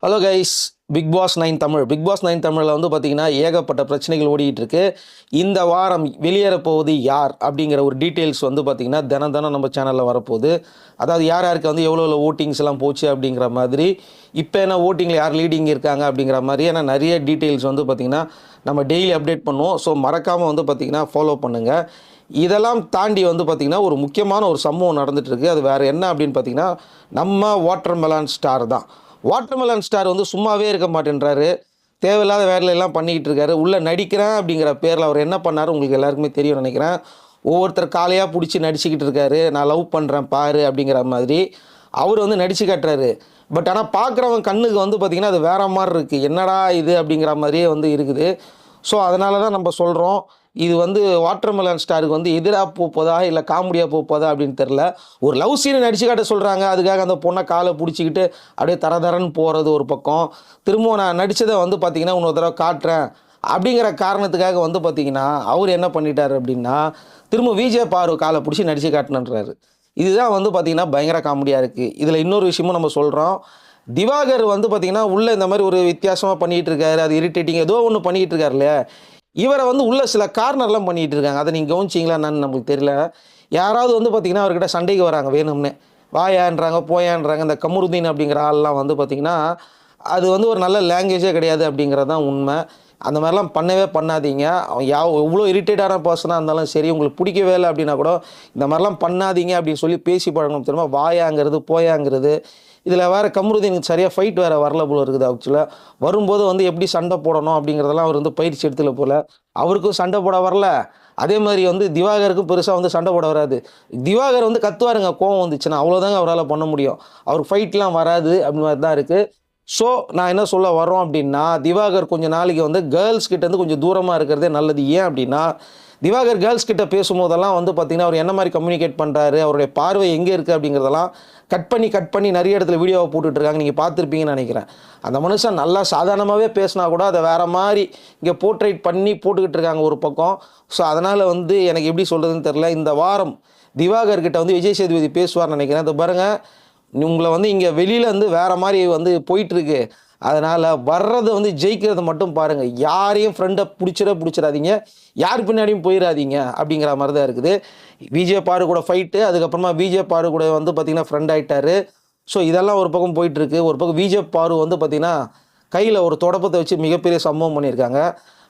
Hello guys, Bigg Boss 9 Tamil. Bigg Boss 9 தமிழில் வந்து பார்த்திங்கன்னா ஏகப்பட்ட பிரச்சனைகள் ஓடிக்கிட்டு இருக்கு. இந்த வாரம் வெளியேறப்போவது யார் அப்படிங்கிற ஒரு டீட்டெயில்ஸ் வந்து பார்த்திங்கன்னா தினம் நம்ம சேனலில் வரப்போகுது. அதாவது யார் யாருக்கு வந்து எவ்வளோ ஓட்டிங்ஸ் எல்லாம் போச்சு அப்படிங்கிற மாதிரி, இப்போ என்ன ஓட்டிங்கில் யார் லீடிங் இருக்காங்க அப்படிங்கிற மாதிரி ஏன்னா நிறைய டீட்டெயில்ஸ் வந்து பார்த்திங்கன்னா நம்ம டெய்லி அப்டேட் பண்ணுவோம். ஸோ மறக்காமல் வந்து பார்த்திங்கன்னா ஃபாலோ பண்ணுங்கள். இதெல்லாம் தாண்டி வந்து பார்த்திங்கன்னா ஒரு முக்கியமான ஒரு சம்பவம் நடந்துகிட்ருக்கு. அது வேறு என்ன அப்படின்னு பார்த்திங்கன்னா நம்ம வாட்டர்மெலன் ஸ்டார் தான். வாட்டர்மெலன் ஸ்டார் வந்து சும்மாவே இருக்க மாட்டேன்றாரு. தேவையில்லாத வேலையெல்லாம் பண்ணிக்கிட்டு இருக்காரு. உள்ளே நடிக்கிறேன் அப்படிங்கிற பேரில் அவர் என்ன பண்ணார் உங்களுக்கு எல்லாருக்குமே தெரியும் நினைக்கிறேன். ஒவ்வொருத்தர் காலையாக பிடிச்சி நடிச்சுக்கிட்டு இருக்காரு. நான் லவ் பண்ணுறேன் பாரு அப்படிங்கிற மாதிரி அவர் வந்து நடிச்சு காட்டுறாரு. பட் ஆனால் பார்க்குறவங்க கண்ணுக்கு வந்து பார்த்திங்கன்னா அது வேறு மாதிரி இருக்குது. என்னடா இது அப்படிங்கிற மாதிரியே வந்து இருக்குது. ஸோ அதனால தான் நம்ம சொல்கிறோம், இது வந்து வாட்டர்மெலன் ஸ்டாருக்கு வந்து எதிராக போப்போதா இல்லை காமெடியாக போப்போதா அப்படின்னு தெரில. ஒரு லவ் சீனை நடிச்சு காட்ட சொல்கிறாங்க. அதுக்காக அந்த பொண்ணை காலை பிடிச்சிக்கிட்டு அப்படியே தரன்னு போகிறது ஒரு பக்கம். திரும்பவும் நான் நடித்ததை வந்து பார்த்திங்கன்னா இன்னொரு தடவை காட்டுறேன் அப்படிங்கிற காரணத்துக்காக வந்து பார்த்திங்கன்னா அவர் என்ன பண்ணிட்டார் அப்படின்னா திரும்ப விஜய் பாரு காலை பிடிச்சி நடித்து காட்டணுன்றாரு. இதுதான் வந்து பார்த்திங்கன்னா பயங்கர காமெடியாக இருக்குது. இதில் இன்னொரு விஷயமும் நம்ம சொல்கிறோம். திவாகர் வந்து பார்த்திங்கன்னா உள்ளே இந்த மாதிரி ஒரு வித்தியாசமாக பண்ணிகிட்டு இருக்காரு. அது இரிட்டேட்டிங் ஏதோ ஒன்று பண்ணிகிட்டு இருக்காரு இல்லையா. இவரை வந்து உள்ள சில கார்னர்லாம் பண்ணிகிட்டு இருக்காங்க. அதை நீங்கள் கவனிச்சிங்களா என்னன்னு நம்மளுக்கு தெரியல. யாராவது வந்து பார்த்திங்கன்னா அவர்கிட்ட சண்டைக்கு வராங்க வேணும்னே, வாயான்றாங்க போயான்றாங்க. இந்த கமருதீன் அப்படிங்கிற ஆள்லாம் வந்து பார்த்திங்கன்னா அது வந்து ஒரு நல்ல லாங்குவேஜே கிடையாது அப்படிங்கிறது தான் உண்மை. அந்த மாதிரிலாம் பண்ணவே பண்ணாதீங்க. அவன் எவ்வளோ இரிட்டேட்டான பர்சனாக இருந்தாலும் சரி, உங்களுக்கு பிடிக்கவே இல்லை அப்படின்னா கூட இந்த மாதிரிலாம் பண்ணாதீங்க அப்படின்னு சொல்லி பேசி பழகணும். திரும்ப வாயாங்கிறது போயாங்கிறது. இதில் வேறு கமருதீனுக்கு சரியாக ஃபைட் வேறு வரல போல் இருக்குது. ஆக்சுவலாக வரும்போது வந்து எப்படி சண்டை போடணும் அப்படிங்கிறதெல்லாம் அவர் வந்து பயிற்சி எடுத்துல போல். அவருக்கும் சண்டை போட வரல. அதே மாதிரி வந்து திவாகருக்கும் பெருசாக வந்து சண்டை போட வராது. திவாகர் வந்து கத்துவாருங்க கோவம் வந்துச்சுன்னா, அவ்வளோதாங்க அவரால் பண்ண முடியும். அவருக்கு ஃபைட்லாம் வராது அப்படி மாதிரி தான் இருக்குது. ஸோ நான் என்ன சொல்ல வரோம் அப்படின்னா, திவாகர் கொஞ்சம் நாளைக்கு வந்து கேர்ள்ஸ் கிட்டேருந்து கொஞ்சம் தூரமாக இருக்கிறதே நல்லது. ஏன் அப்படின்னா திவாகர் கேர்ள்ஸ் கிட்ட பேசும்போதெல்லாம் வந்து பார்த்திங்கன்னா அவர் என்ன மாதிரி கம்யூனிகேட் பண்ணுறாரு, அவருடைய பார்வை எங்கே இருக்குது அப்படிங்கிறதெல்லாம் கட் பண்ணி நிறைய இடத்துல வீடியோவை போட்டுட்ருக்காங்க. நீங்கள் பார்த்துருப்பீங்கன்னு நினைக்கிறேன். அந்த மனுஷன் நல்லா சாதாரணமாகவே பேசினா கூட அதை வேறு மாதிரி இங்கே போர்ட்ரேட் பண்ணி போட்டுக்கிட்டு இருக்காங்க ஒரு பக்கம். ஸோ அதனால் வந்து எனக்கு எப்படி சொல்கிறதுன்னு தெரில. இந்த வாரம் திவாகர்கிட்ட வந்து விஜய் சேதுபதி பேசுவார்னு நினைக்கிறேன். அதை பாருங்கள், உங்களை வந்து இங்கே வெளியில் வந்து வேறு மாதிரி வந்து போயிட்டுருக்கு. அதனால் வர்றதை வந்து ஜெயிக்கிறத மட்டும் பாருங்கள். யாரையும் ஃப்ரெண்டை பிடிச்சிடாதீங்க, யார் பின்னாடியும் போயிடாதீங்க அப்படிங்கிற மாதிரி தான் இருக்குது. விஜய் பாரு கூட ஃபைட்டு, அதுக்கப்புறமா விஜய் பாரு கூட வந்து பார்த்திங்கன்னா ஃப்ரெண்ட் ஆகிட்டார். ஸோ இதெல்லாம் ஒரு பக்கம் போயிட்டுருக்கு. ஒரு பக்கம் விஜய் பாரு வந்து பார்த்திங்கன்னா கையில் ஒரு தொடப்பத்தை வச்சு மிகப்பெரிய சம்பவம் பண்ணியிருக்காங்க.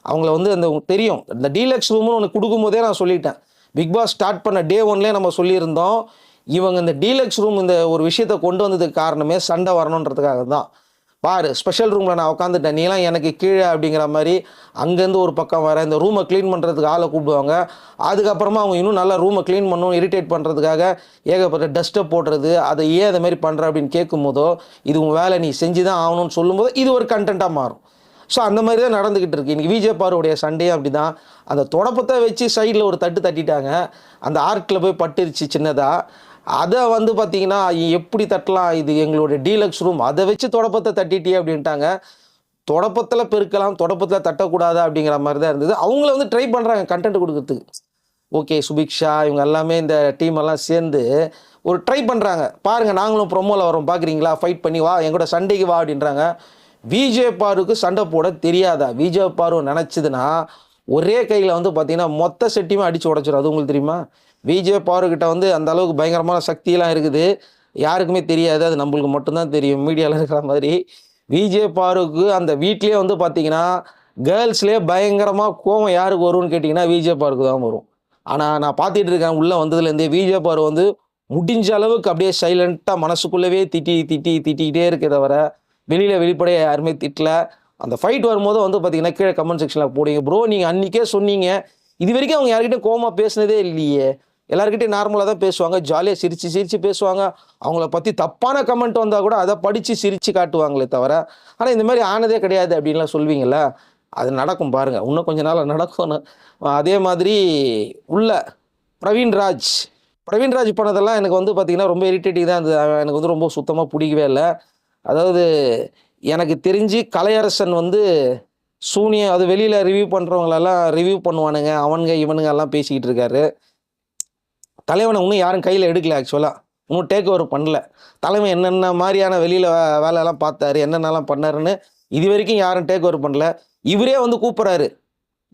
அவங்கள வந்து அந்த தெரியும், இந்த டீலக்ஸ் ரூம்னு ஒன்று கொடுக்கும்போதே நான் சொல்லிட்டேன். பிக் பாஸ் ஸ்டார்ட் பண்ண டே 1லேயே நம்ம சொல்லியிருந்தோம், இவங்க இந்த டீலக்ஸ் ரூம் இந்த ஒரு விஷயத்தை கொண்டு வந்ததுக்கு காரணமே சண்டை வரணுன்றதுக்காக தான். பாரு, ஸ்பெஷல் ரூமில் நான் உட்காந்துட்டேன், நீலாம் எனக்கு கீழே அப்படிங்கிற மாதிரி. அங்கேருந்து ஒரு பக்கம் வர இந்த ரூமை க்ளீன் பண்ணுறதுக்கு ஆளை கூப்பிடுவாங்க. அதுக்கப்புறமா அவங்க இன்னும் நல்லா ரூமை க்ளீன் பண்ணணும் இரிட்டேட் பண்ணுறதுக்காக ஏகப்பட்ட டஸ்ட்டை போடுறது. அதை ஏன் அதை மாதிரி பண்ணுற அப்படின்னு கேட்கும்போதோ, இது உங்கள் வேலை நீ செஞ்சு தான் ஆகணும்னு சொல்லும்போது இது ஒரு கண்டென்ட்டாக மாறும். ஸோ அந்த மாதிரி தான் நடந்துக்கிட்டு இருக்குது. இன்றைக்கி விஜய் பாருடைய சண்டையே அப்படி தான். அந்த தொடப்பத்தை வச்சு சைடில் ஒரு தட்டிட்டாங்க. அந்த ஆர்க்கில் போய் பட்டுருச்சு சின்னதாக. அதை வந்து பார்த்திங்கன்னா எப்படி தட்டலாம், இது எங்களுடைய டீலக்ஸ் ரூம், அதை வச்சு தொடப்பத்தை தட்டிட்டியே அப்படின்ட்டாங்க. தொடப்பத்தில் பெருக்கலாம், தொடப்பத்தில் தட்டக்கூடாது அப்படிங்கிற மாதிரி தான் இருந்தது. அவங்கள வந்து ட்ரை பண்ணுறாங்க கண்டென்ட் கொடுக்கறதுக்கு. ஓகே, சுபிக்ஷா இவங்க எல்லாமே இந்த டீம் எல்லாம் சேர்ந்து ஒரு ட்ரை பண்ணுறாங்க. பாருங்கள், நாங்களும் ப்ரொமோவில் வரோம் பார்க்குறீங்களா, ஃபைட் பண்ணி வா, எங்கூட சண்டைக்கு வா அப்படின்றாங்க. விஜய் பாருக்கு சண்டை போட தெரியாதா? விஜய் பாரு நினச்சிதுன்னா ஒரே கையில் வந்து பார்த்திங்கன்னா மொத்த செட்டியுமே அடித்து உடச்சிடும். அது உங்களுக்கு தெரியுமா? விஜய் பாருக்கிட்ட வந்து அந்த அளவுக்கு பயங்கரமான சக்தியெல்லாம் இருக்குது. யாருக்குமே தெரியாது, அது நம்மளுக்கு மட்டும்தான் தெரியும் மீடியாவில் இருக்கிற மாதிரி. விஜய் பாருக்கு அந்த வீட்லேயே வந்து பார்த்திங்கன்னா கேர்ள்ஸ்லேயே பயங்கரமாக கோவம் யாருக்கு வரும்னு கேட்டிங்கன்னா விஜய் பாருக்கு தான் வரும். ஆனால் நான் பார்த்துட்டு இருக்கேன், உள்ளே வந்ததுலேருந்தே விஜய் பாரு வந்து முடிஞ்ச அளவுக்கு அப்படியே சைலண்ட்டாக மனசுக்குள்ளவே திட்டிக்கிட்டே இருக்கே தவிர வெளியில் வெளிப்படையாக யாருமே திட்டல. அந்த ஃபைட் வரும்போது வந்து பார்த்திங்கன்னா கீழே கமெண்ட் செக்ஷனில் போடுங்க, ப்ரோ நீங்கள் அன்றைக்கே சொன்னீங்க, இது வரைக்கும் அவங்க யார்கிட்டையும் கோவமாக பேசினதே இல்லையே, எல்லாருக்கிட்டையும் நார்மலாக தான் பேசுவாங்க, ஜாலியாக சிரித்து பேசுவாங்க. அவங்கள பற்றி தப்பான கமெண்ட் வந்தால் கூட அதை படித்து சிரித்து காட்டுவாங்களே தவிர, ஆனால் இந்த மாதிரி ஆனதே கிடையாது அப்படின்லாம் சொல்வீங்களா? அது நடக்கும் பாருங்கள், இன்னும் கொஞ்ச நாள் நடக்கும். அதே மாதிரி உள்ள பிரவீன்ராஜ் பண்ணதெல்லாம் எனக்கு வந்து பார்த்திங்கன்னா ரொம்ப இரிட்டேட்டிங் தான் இருந்தது. எனக்கு வந்து ரொம்ப சுத்தமாக பிடிக்கவே இல்லை. அதாவது எனக்கு தெரிஞ்சு கலையரசன் வந்து சூனியா அது வெளியில் ரிவ்யூ பண்ணுறவங்களெல்லாம் ரிவ்யூ பண்ணுவானுங்க, அவனுங்க இவனுங்க எல்லாம் பேசிக்கிட்டு இருக்காரு. தலைவனை இன்னும் யாரும் கையில் எடுக்கல. ஆக்சுவலாக இன்னும் டேக் ஓவர் பண்ணல. தலைமை என்னென்ன மாதிரியான வெளியில் வேலையெல்லாம் பார்த்தாரு, என்னென்னலாம் பண்ணாருன்னு இது வரைக்கும் யாரும் டேக் ஓவர் பண்ணல. இவரே வந்து கூப்பிட்றாரு,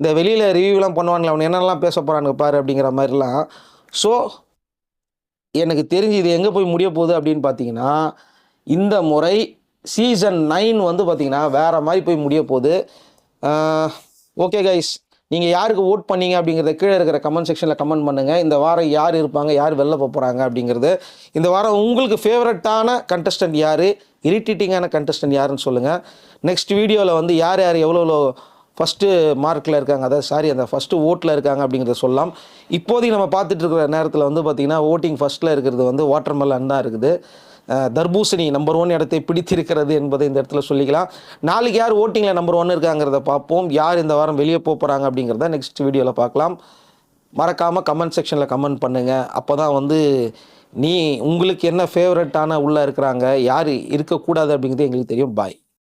இந்த வெளியில் ரிவ்யூலாம் பண்ணுவாங்களே அவன் என்னென்னலாம் பேச போகிறானுங்க பாரு அப்படிங்கிற மாதிரிலாம். ஸோ எனக்கு தெரிஞ்சு இது எங்கே போய் முடிய போகுது அப்படின்னு பார்த்தீங்கன்னா, இந்த முறை சீசன் 9 வந்து பார்த்தீங்கன்னா வேறு மாதிரி போய் முடிய போகுது. ஓகே கைஸ், நீங்கள் யாருக்கு ஓட் பண்ணீங்க அப்படிங்கிறத கீழே இருக்கிற கமெண்ட் செக்ஷனில் கமெண்ட் பண்ணுங்கள். இந்த வாரம் யார் இருப்பாங்க, யார் வெளில போகிறாங்க அப்படிங்கிறது. இந்த வாரம் உங்களுக்கு ஃபேவரட்டான கண்டஸ்டன்ட் யார், இரிட்டேட்டிங்கான கண்டஸ்டன்ட் யாருன்னு சொல்லுங்கள். நெக்ஸ்ட் வீடியோவில் வந்து யார் யார் எவ்வளோ ஃபஸ்ட்டு மார்க்கில் இருக்காங்க, அதாவது அந்த ஃபஸ்ட்டு ஓட்டில் இருக்காங்க அப்படிங்கிறத சொல்லலாம். இப்போதைக்கு நம்ம பார்த்துட்டு இருக்கிற நேரத்தில் வந்து பார்த்திங்கன்னா ஓட்டிங் ஃபஸ்ட்டில் இருக்கிறது வந்து வாட்டர்மெலன் தான் இருக்குது. தர்பூசணி நம்பர் 1 இடத்தை பிடித்திருக்கிறது என்பதை இந்த இடத்துல சொல்லிக்கலாம். நாளைக்கு யார் ஓட்டிங்கில் நம்பர் 1 இருக்காங்கிறத பார்ப்போம். யார் இந்த வாரம் வெளியே போகிறாங்க அப்படிங்கிறத நெக்ஸ்ட் வீடியோவில் பார்க்கலாம். மறக்காமல் கமெண்ட் செக்ஷனில் கமெண்ட் பண்ணுங்கள். அப்போ தான் வந்து உங்களுக்கு என்ன ஃபேவரட்டான உள்ளே இருக்கிறாங்க, யார் இருக்கக்கூடாது அப்படிங்கிறது எங்களுக்கு தெரியும். பாய்.